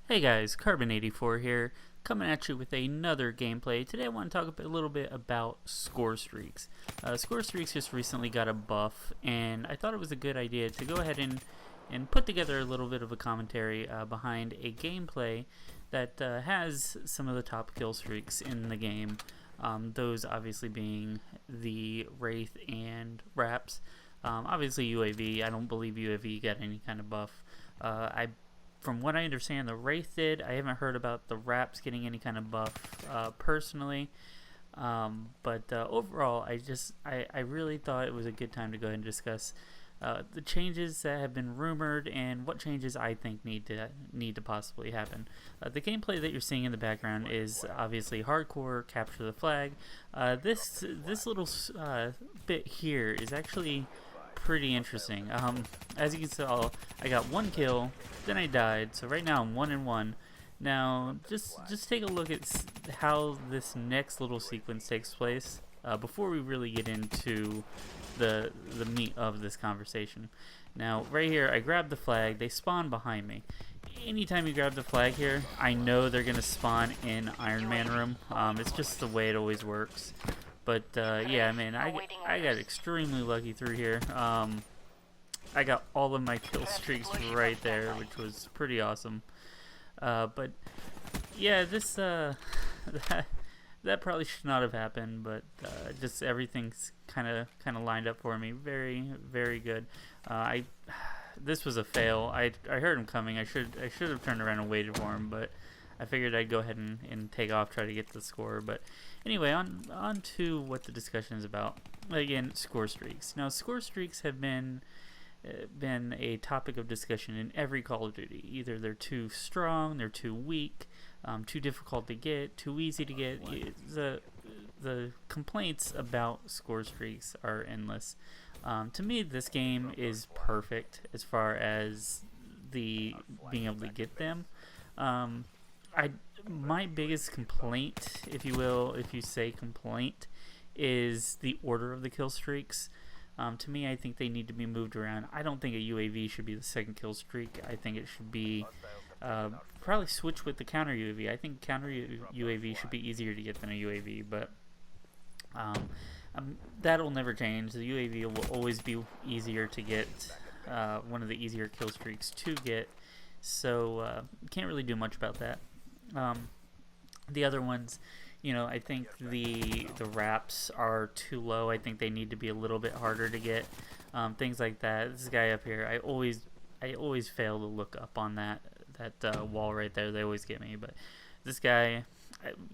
Hey guys, Carbon84 here, coming at you with another gameplay. Today I want to talk a little bit about score streaks. Score streaks just recently got a buff, and I thought it was a good idea to go ahead and put together a little bit of a commentary behind a gameplay that has some of the top kill streaks in the game. Those obviously being the Wraith and Wraps. Obviously UAV, I don't believe UAV got any kind of buff. From what I understand, the Wraith did. I haven't heard about the Wraps getting any kind of buff personally. But overall, I really thought it was a good time to go ahead and discuss the changes that have been rumored and what changes I think need to possibly happen. The gameplay that you're seeing in the background is obviously hardcore capture the flag. This little bit here is actually pretty interesting. As you can tell, I got one kill, then I died, so right now I'm 1-1. Now, just take a look at how this next little sequence takes place before we really get into the meat of this conversation. Now, right here, I grab the flag, they spawn behind me. Anytime you grab the flag here, I know they're gonna spawn in Iron Man room. It's just the way it always works. But yeah, man, I got extremely lucky through here. I got all of my kill streaks right there, which was pretty awesome. But yeah, this that probably should not have happened, but just everything's kind of lined up for me. Very good. This was a fail. I heard him coming. I should have turned around and waited for him, but I figured I'd go ahead and take off, try to get the score. But anyway, on to what the discussion is about. Again, score streaks. Now, score streaks have been a topic of discussion in every Call of Duty. Either they're too strong, they're too weak, too difficult to get, too easy to get. The complaints about score streaks are endless. To me, this game is perfect as far as being able to get them. My biggest complaint, if you will, if you say complaint, is the order of the kill streaks. To me, I think they need to be moved around. I don't think a UAV should be the second kill streak. I think it should be probably switch with the counter UAV. I think counter UAV should be easier to get than a UAV, but that'll never change. The UAV will always be easier to get, one of the easier kill streaks to get. So can't really do much about that. The other ones, you know, I think the Wraps are too low. I think they need to be a little bit harder to get. Things like that. This guy up here, I always fail to look up on that wall right there. They always get me. But this guy,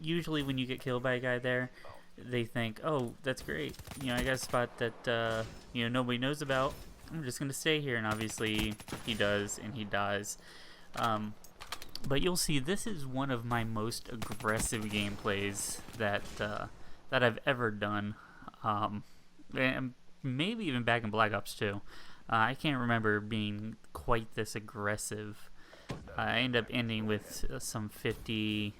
usually when you get killed by a guy there, they think, oh, that's great. You know, I got a spot that you know, nobody knows about. I'm just gonna stay here, and obviously he does, and he dies. But you'll see, this is one of my most aggressive gameplays that I've ever done, and maybe even back in Black Ops 2. I can't remember being quite this aggressive. I ended up ending with some 50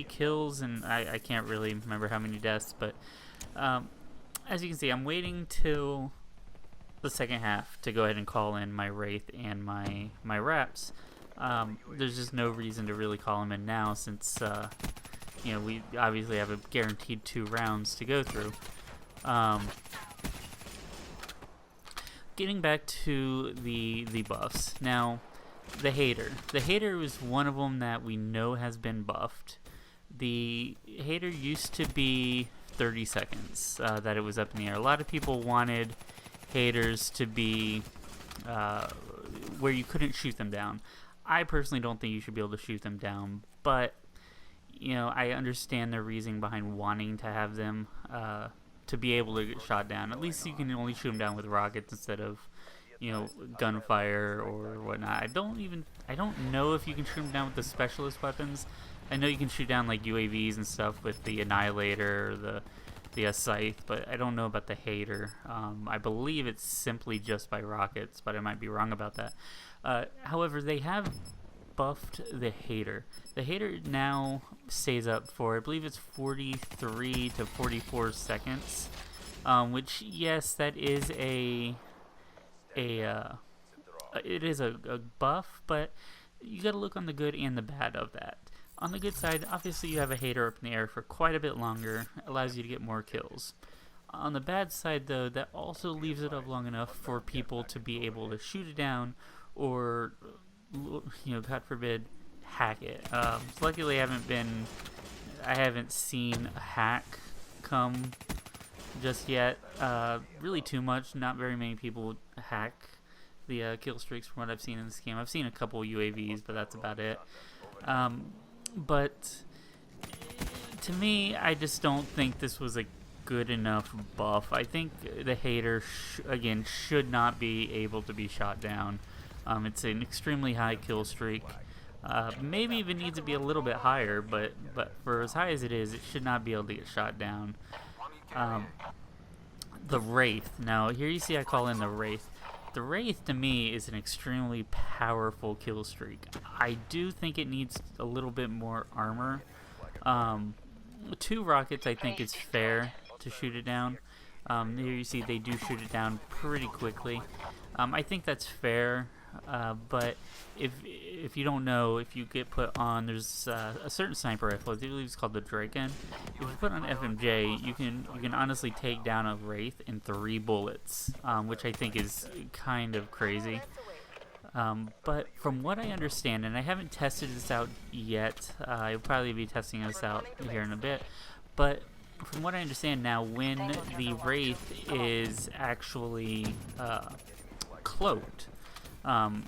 kills, and I can't really remember how many deaths, but as you can see, I'm waiting till the second half to go ahead and call in my Wraith and my Wraps. There's just no reason to really call them in now, since you know, we obviously have a guaranteed 2 rounds to go through. Getting back to the buffs now, the hater was one of them that we know has been buffed. The hater used to be 30 seconds that it was up in the air. A lot of people wanted haters to be where you couldn't shoot them down. I personally don't think you should be able to shoot them down, but you know, I understand the reasoning behind wanting to have them to be able to get shot down. At least you can only shoot them down with rockets instead of, you know, gunfire or whatnot. I don't know if you can shoot them down with the specialist weapons. I know you can shoot down like UAVs and stuff with the Annihilator or the Scythe, but I don't know about the hater. I believe it's simply just by rockets, but I might be wrong about that. However, they have buffed the hater. The hater now stays up for, I believe it's 43 to 44 seconds, which, yes, that is it is a buff, but you got to look on the good and the bad of that. On the good side, obviously you have a hater up in the air for quite a bit longer, allows you to get more kills. On the bad side, though, that also leaves it up long enough for people to be able to shoot it down, or, God forbid, hack it. Luckily, I haven't seen a hack come just yet. Really too much. Not very many people hack the kill streaks from what I've seen in this game. I've seen a couple UAVs, but that's about it. But to me, I just don't think this was a good enough buff. I think the hater again should not be able to be shot down. It's an extremely high kill streak. Maybe even needs to be a little bit higher, but for as high as it is, it should not be able to get shot down. The Wraith. Now here you see I call in the Wraith. The Wraith to me is an extremely powerful kill streak. I do think it needs a little bit more armor. 2 rockets I think is fair to shoot it down. Here you see they do shoot it down pretty quickly. I think that's fair, but if you don't know, if you get put on, there's a certain sniper rifle, I believe it's called the Draken. If you put on FMJ, you can honestly take down a Wraith in 3 bullets, which I think is kind of crazy. But from what I understand, and I haven't tested this out yet, I'll probably be testing this out here in a bit, but from what I understand now, when the Wraith is actually cloaked,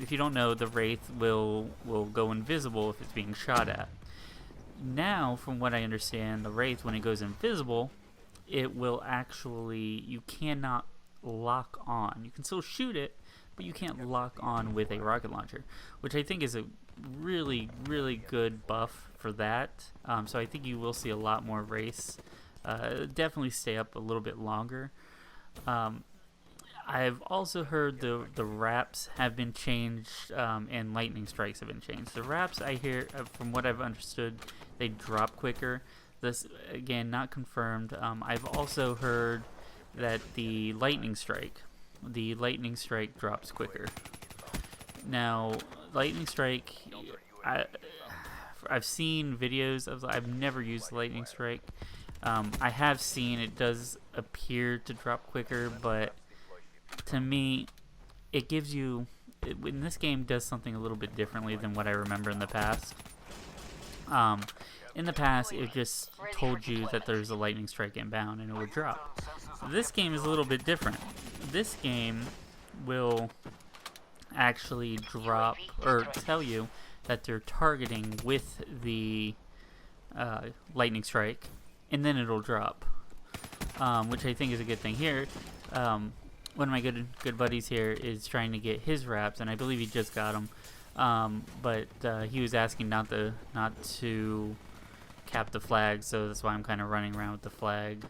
if you don't know, the Wraith will go invisible if it's being shot at. Now, from what I understand, the Wraith, when it goes invisible, it will actually, you cannot lock on. You can still shoot it, but you can't lock on with a rocket launcher, which I think is a really, really good buff for that. So I think you will see a lot more Wraiths. Definitely stay up a little bit longer. I've also heard the wraps have been changed, and lightning strikes have been changed. The wraps, I hear, from what I've understood, they drop quicker. This, again, not confirmed. I've also heard that the lightning strike drops quicker. Now, lightning strike, I've seen videos of, I've never used the lightning strike. I have seen it does appear to drop quicker, but to me, it gives you, in this game, does something a little bit differently than what I remember in the past. In the past, it just told you that there's a lightning strike inbound and it would drop. This game is a little bit different. This game will actually drop, or tell you that they're targeting with the lightning strike, and then it'll drop, which I think is a good thing. Here, one of my good buddies here is trying to get his wraps, and I believe he just got them. But he was asking not to cap the flag, so that's why I'm kind of running around with the flag.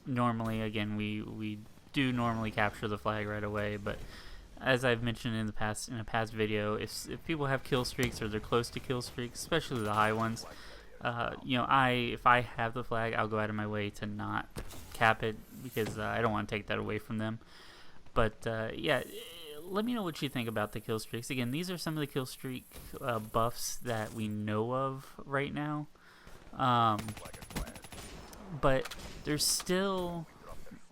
Normally, again, we do normally capture the flag right away, but as I've mentioned in a past video, if people have kill streaks or they're close to kill streaks, especially the high ones, if I have the flag, I'll go out of my way to not cap it, because I don't want to take that away from them. But yeah, let me know what you think about the kill streaks. Again, these are some of the kill streak buffs that we know of right now. But there's still,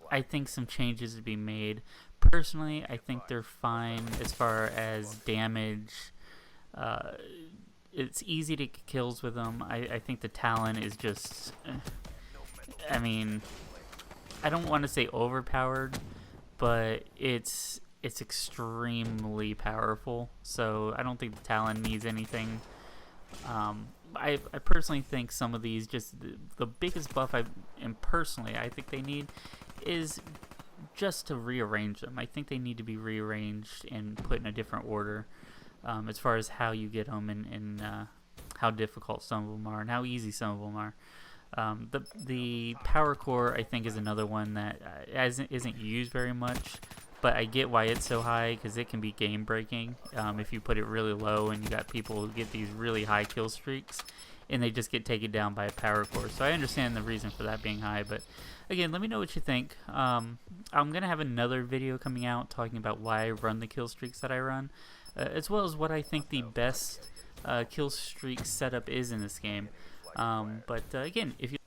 I think, some changes to be made. Personally, I think they're fine as far as damage. It's easy to get kills with them. I think the Talon is just, I mean, I don't want to say overpowered, but it's extremely powerful. So I don't think the Talon needs anything. I personally think some of these, just the biggest buff I think they need is just to rearrange them. I think they need to be rearranged and put in a different order, as far as how you get them, and how difficult some of them are and how easy some of them are. The power core, I think, is another one that isn't used very much, but I get why it's so high, because it can be game breaking if you put it really low and you got people who get these really high kill streaks and they just get taken down by a power core. So I understand the reason for that being high, but again, let me know what you think. I'm gonna have another video coming out talking about why I run the kill streaks that I run. as well as what I think the best kill streak setup is in this game. But again, if you